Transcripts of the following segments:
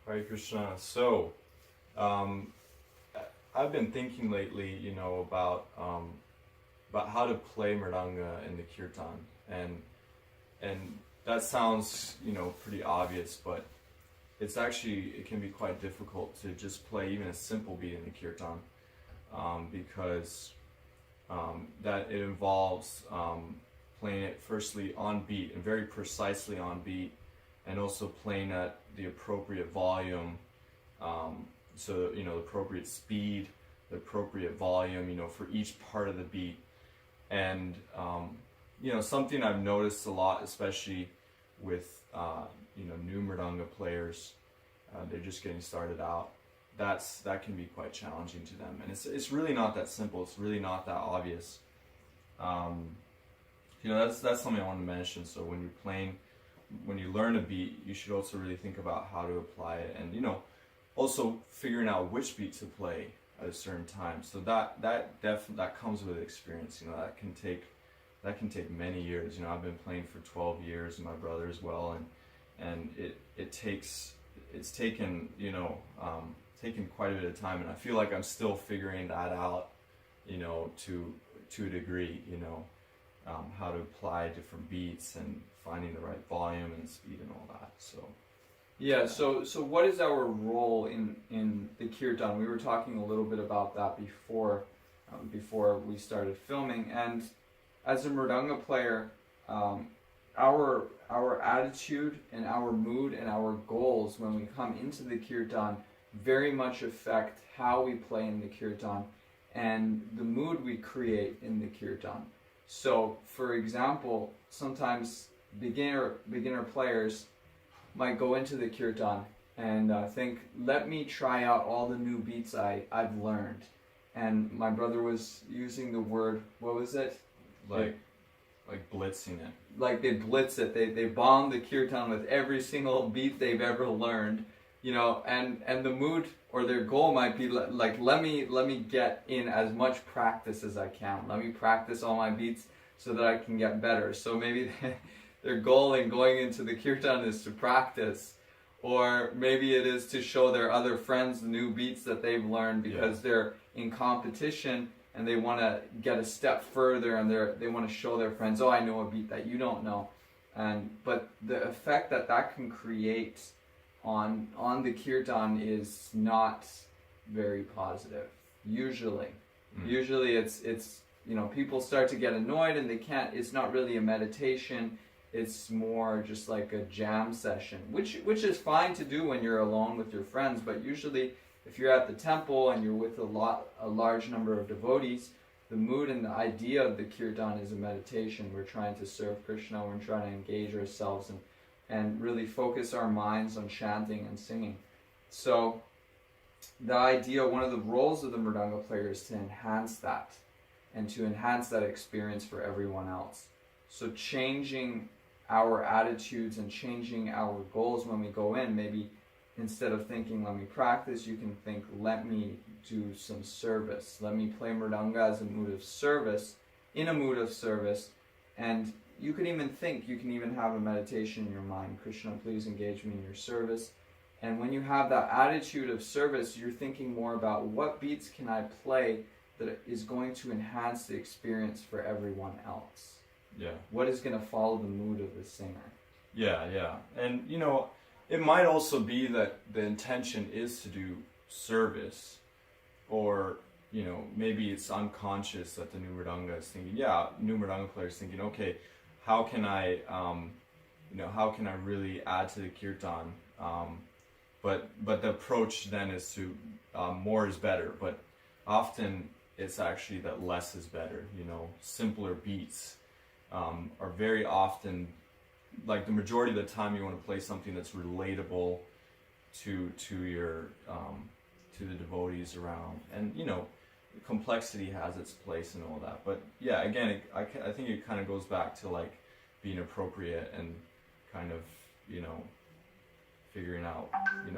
Hare Krishna. So, um, I've been thinking lately, about how to play Mridanga in the Kirtan, and that sounds, pretty obvious, but it can be quite difficult to just play even a simple beat in the Kirtan, because that it involves playing it firstly on beat and very precisely on beat, and also playing at the appropriate volume, so the appropriate speed, the appropriate volume, for each part of the beat. And something I've noticed a lot, especially with new Mridanga players, they're just getting started out. That can be quite challenging to them, and it's really not that simple. It's really not that obvious. That's something I want to mention. So when you learn a beat, you should also really think about how to apply it, and also figuring out which beat to play at a certain time. So that comes with experience. That can take many years. I've been playing for 12 years, and my brother as well, and it's taken taken quite a bit of time, and I feel like I'm still figuring that out, to a degree, how to apply different beats and finding the right volume and speed and all that. So yeah, so what is our role in the Kirtan? We were talking a little bit about that before we started filming, and as a Mridanga player, our attitude and our mood and our goals when we come into the Kirtan very much affect how we play in the Kirtan and the mood we create in the Kirtan. So, for example, sometimes beginner players might go into the Kirtan and think, let me try out all the new beats I've learned. And my brother was using the word, what was it? Like blitzing it. Like they blitz it. They bomb the Kirtan with every single beat they've ever learned. And the mood or their goal might be like, let me get in as much practice as I can. Let me practice all my beats so that I can get better. So maybe their goal in going into the Kirtan is to practice, or maybe it is to show their other friends the new beats that they've learned because they're in competition and they want to get a step further, and they want to show their friends, oh, I know a beat that you don't know. But the effect that can create on the Kirtan is not very positive. Usually it's people start to get annoyed and they can't. It's not really a meditation. It's more just like a jam session, which is fine to do when you're alone with your friends. But usually, if you're at the temple and you're with a large number of devotees, the mood and the idea of the Kirtan is a meditation. We're trying to serve Krishna. We're trying to engage ourselves and really focus our minds on chanting and singing. So the idea, one of the roles of the Mridanga player is to enhance that, and to enhance that experience for everyone else. So changing our attitudes and changing our goals when we go in, maybe instead of thinking, let me practice, you can think, let me do some service. Let me play Mridanga as a mood of service, in a mood of service. And you can even think, you can even have a meditation in your mind, Krishna, please engage me in your service. And when you have that attitude of service, you're thinking more about what beats can I play that is going to enhance the experience for everyone else. Yeah. What is going to follow the mood of the singer? Yeah. And, it might also be that the intention is to do service, or, maybe it's unconscious that the new Mridanga is thinking, new Mridanga player is thinking, okay, how can I really add to the Kirtan? But the approach then is to, more is better, but often it's actually that less is better. Simpler beats are very often, like the majority of the time, you want to play something that's relatable to your to the devotees around, and complexity has its place and all that. But yeah, again, I think it kind of goes back to like being appropriate and kind of figuring out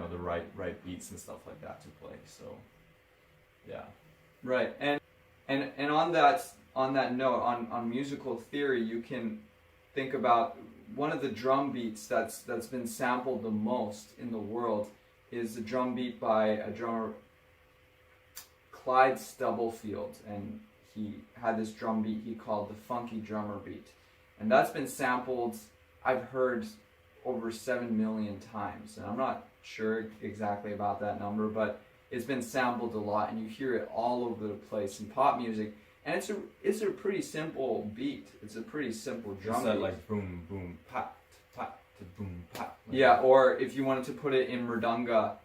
the right beats and stuff like that to play. So yeah, right. And on that note, on musical theory, you can think about one of the drum beats that's been sampled the most in the world is a drum beat by a drummer, Clyde Stubblefield, and he had this drum beat he called the Funky Drummer Beat. And that's been sampled, I've heard, over 7 million times. And I'm not sure exactly about that number, but it's been sampled a lot, and you hear it all over the place in pop music. And it's a pretty simple beat. It's a pretty simple drum beat. Like boom, boom, pat, pat, boom, pat. Like yeah, or if you wanted to put it in Mridanga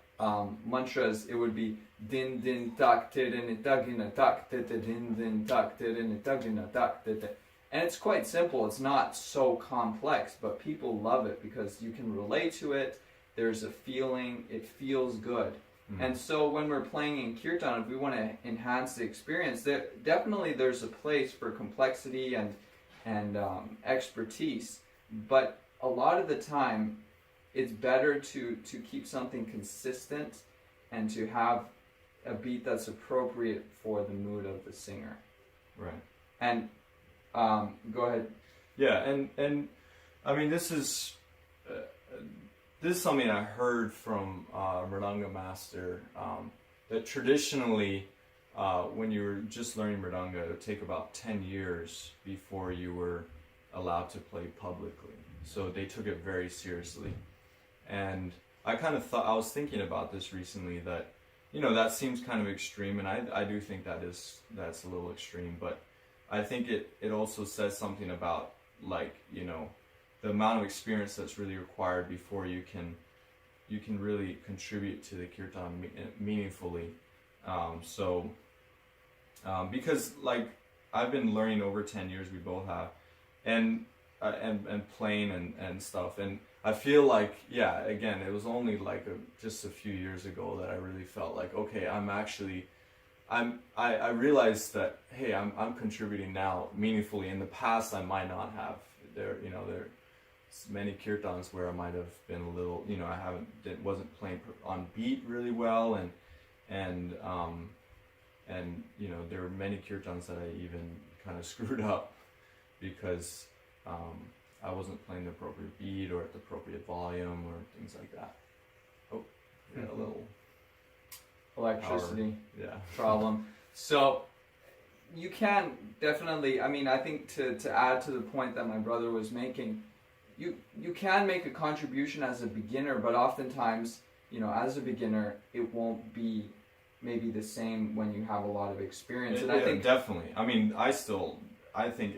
mantras, it would be din din tak tidin itagina tak din din tak tidin itagina tak. And it's quite simple. It's not so complex, but people love it because you can relate to it. There's a feeling. It feels good. And so when we're playing in Kirtan, if we want to enhance the experience, there's a place for complexity and expertise. But a lot of the time, it's better to keep something consistent and to have a beat that's appropriate for the mood of the singer. Right. And go ahead. Yeah, and I mean, this is something I heard from Mridanga master, that traditionally when you were just learning Mridanga, it would take about 10 years before you were allowed to play publicly. So they took it very seriously. And I kind of thought, I was thinking about this recently, that, you know, that seems kind of extreme, and I do think that's a little extreme, but I think it also says something about, like, you know, the amount of experience that's really required before you can really contribute to the Kirtan meaningfully. Because, like, I've been learning over 10 years, we both have, and playing and stuff, and I feel like, yeah, again, it was only like just a few years ago that I really felt like, okay, I realized that, hey, I'm contributing now meaningfully. In the past, I might not have. There's many kirtans where I might have been a little, you know, wasn't playing on beat really well, and you know, there were many kirtans that I even kind of screwed up because I wasn't playing the appropriate beat or at the appropriate volume or things like that. Oh, yeah, a little electricity power. Problem. So you can definitely, I mean, I think to add to the point that my brother was making, you can make a contribution as a beginner, but oftentimes, you know, as a beginner, it won't be maybe the same when you have a lot of experience. And I think definitely. I mean, I think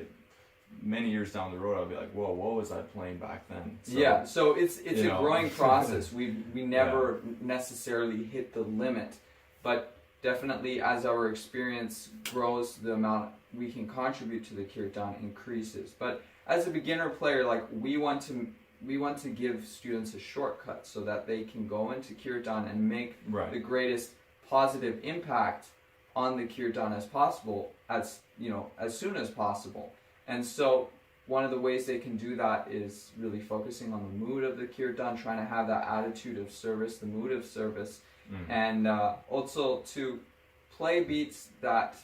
many years down the road, I'll be like, whoa, what was I playing back then? So, yeah, so it's a growing process. We never necessarily hit the limit, but definitely as our experience grows, the amount we can contribute to the kirtan increases. But as a beginner player, like, we want to give students a shortcut so that they can go into kirtan and make the greatest positive impact on the kirtan as possible, as soon as possible. And so one of the ways they can do that is really focusing on the mood of the kirtan, trying to have that attitude of service, the mood of service, and also to play beats that,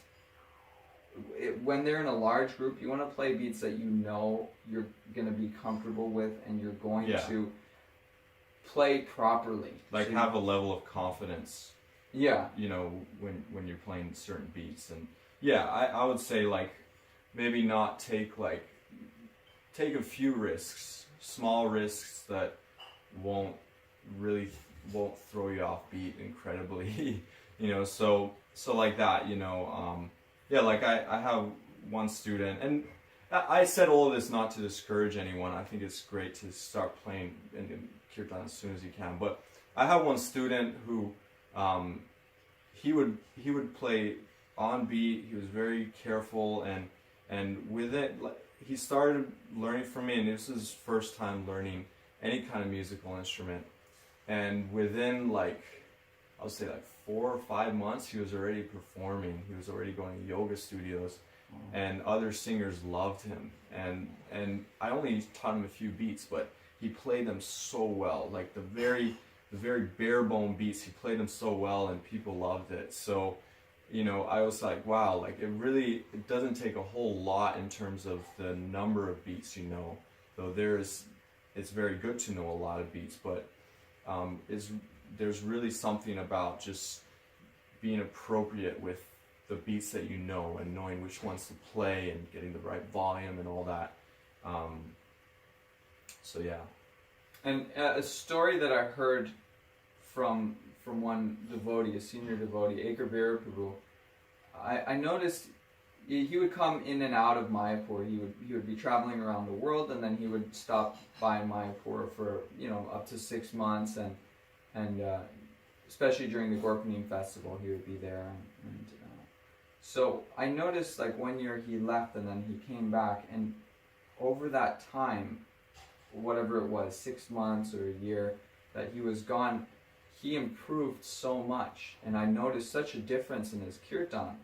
when they're in a large group, you want to play beats that you know you're going to be comfortable with and you're going to play properly. Like, so have a level of confidence. Yeah. You know, when you're playing certain beats. And yeah, I would say, like, maybe not take a few risks, small risks that won't throw you off beat incredibly, you know, so like that, you know, like I have one student, and I said all of this not to discourage anyone. I think it's great to start playing in kirtan as soon as you can, but I have one student who, he would play on beat. He was very careful, and with it, he started learning from me, and this was his first time learning any kind of musical instrument. And within, like, I would say, like 4 or 5 months, he was already performing. He was already going to yoga studios, and other singers loved him. And I only taught him a few beats, but he played them so well. Like the very bare bone beats, he played them so well, and people loved it. So, you know, I was like, wow, like it doesn't take a whole lot in terms of the number of beats you know, though it's very good to know a lot of beats, but it's there's really something about just being appropriate with the beats that you know and knowing which ones to play and getting the right volume and all that. So yeah. And a story that I heard from one devotee, a senior devotee, Ekar Prabhu, I noticed he would come in and out of Mayapur. He would be traveling around the world, and then he would stop by Mayapur for up to 6 months, and especially during the Gorpanim festival, he would be there. And so I noticed, like, 1 year he left, and then he came back, and over that time, whatever it was, 6 months or a year that he was gone, he improved so much, and I noticed such a difference in his kirtan.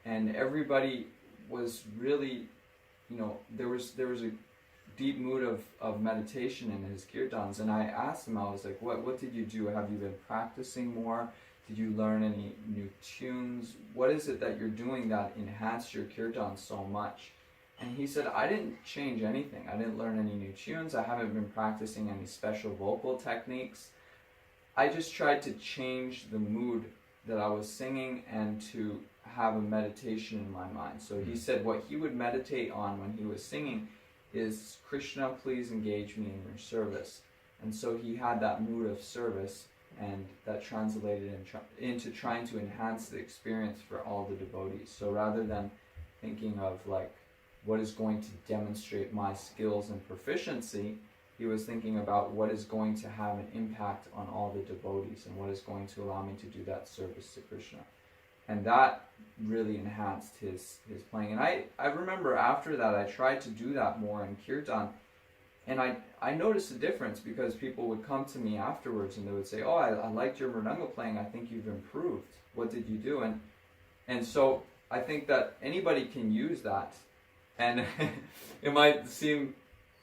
And everybody was really, there was a deep mood of meditation in his kirtans. And I asked him, I was like, what did you do? Have you been practicing more? Did you learn any new tunes? What is it that you're doing that enhanced your kirtan so much? And he said, I didn't change anything. I didn't learn any new tunes. I haven't been practicing any special vocal techniques. I just tried to change the mood that I was singing and to have a meditation in my mind. So he said what he would meditate on when he was singing is, Krishna, please engage me in your service. And so he had that mood of service, and that translated into trying to enhance the experience for all the devotees. So rather than thinking of like what is going to demonstrate my skills and proficiency, he was thinking about what is going to have an impact on all the devotees and what is going to allow me to do that service to Krishna. And that really enhanced his playing. And I remember after that, I tried to do that more in Kirtan. And I noticed a difference, because people would come to me afterwards and they would say, oh, I liked your Mridanga playing. I think you've improved. What did you do? And so I think that anybody can use that. And it might seem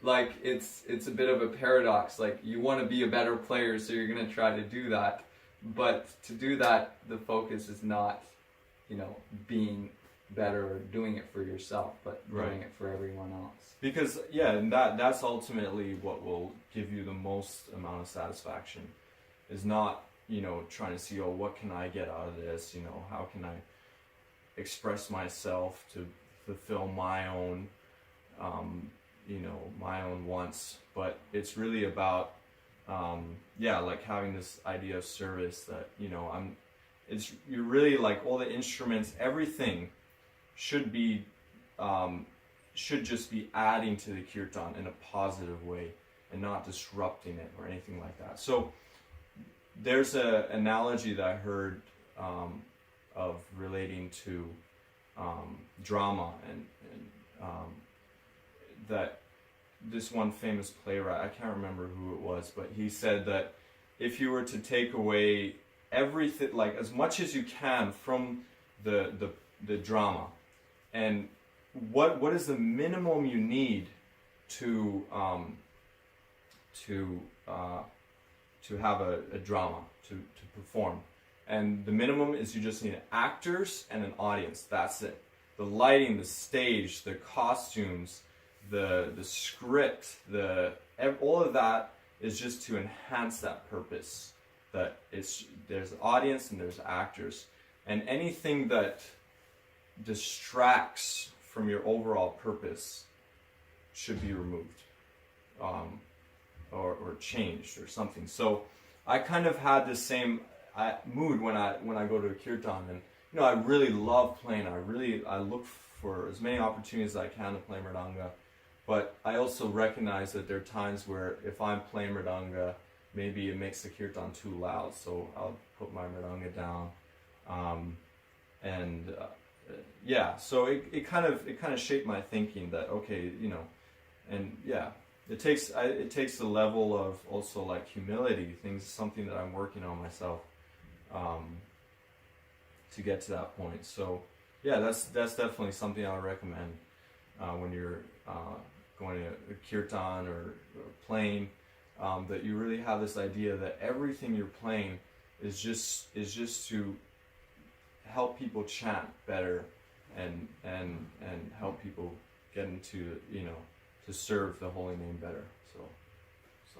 like it's a bit of a paradox. Like, you want to be a better player, so you're going to try to do that. But to do that, the focus is not, being better or doing it for yourself, but doing it for everyone else. Because, yeah, and that's ultimately what will give you the most amount of satisfaction, is not, trying to see, oh, what can I get out of this? How can I express myself to fulfill my own, my own wants. But it's really about, like having this idea of service that, you're really like all the instruments, everything should just be adding to the kirtan in a positive way and not disrupting it or anything like that. So there's an analogy that I heard of relating to drama and that this one famous playwright, I can't remember who it was, but he said that if you were to take away everything, like as much as you can from the drama, and what is the minimum you need to have a drama to perform, and the minimum is you just need actors and an audience. That's it. The lighting, the stage, the costumes, the script, all of that is just to enhance that purpose. That there's audience and there's actors, and anything that distracts from your overall purpose should be removed, or changed or something. So I kind of had the same mood when I go to a kirtan, and I really love playing. I look for as many opportunities as I can to play Mridanga, but I also recognize that there are times where if I'm playing Mridanga, maybe it makes the kirtan too loud, so I'll put my Mridanga down, so it kind of shaped my thinking that, okay, and yeah, it takes the level of also like humility, something that I'm working on myself, to get to that point. So yeah, that's definitely something I would recommend when you're going to a kirtan or playing, that you really have this idea that everything you're playing is just to help people chant better and help people get into to serve the holy name better.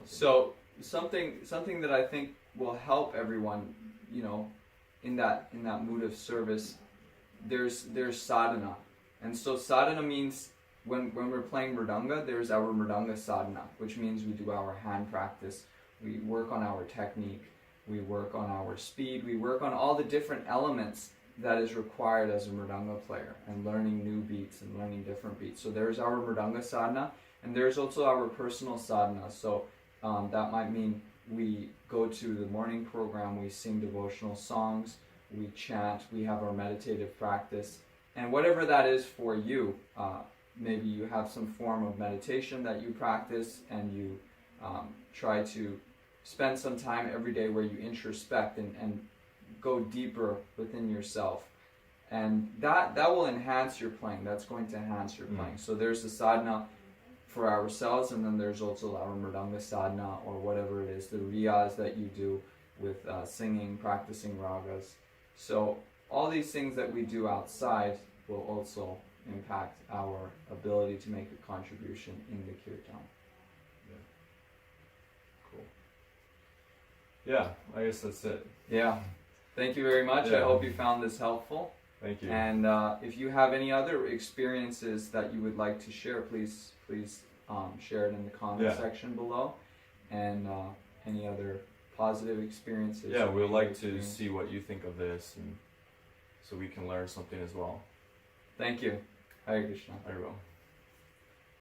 So something that I think will help everyone, you know, in that mood of service. There's sadhana, and so sadhana means when we're playing mridanga, there's our mridanga sadhana, which means we do our hand practice, we work on our technique, we work on our speed, we work on all the different elements that is required as a mridanga player, and learning new beats and learning different beats. So there's our mridanga sadhana, and there's also our personal sadhana. So that might mean we go to the morning program, we sing devotional songs, we chant, we have our meditative practice, and whatever that is for you, maybe you have some form of meditation that you practice, and you try to spend some time every day where you introspect and go deeper within yourself, and that will enhance your playing. That's going to enhance your playing. So there's the sadhana for ourselves, and then there's also our mridanga sadhana, or whatever it is, the riyaz that you do with singing, practicing ragas. So all these things that we do outside will also impact our ability to make a contribution in the kirtan. Cool. Yeah, I guess that's it. Yeah. Thank you very much. Yeah. I hope you found this helpful. Thank you. And if you have any other experiences that you would like to share, please share it in the comment section below. And any other positive experiences. Yeah, we'd like to see what you think of this, and so we can learn something as well. Thank you. Hare Krishna. Very well.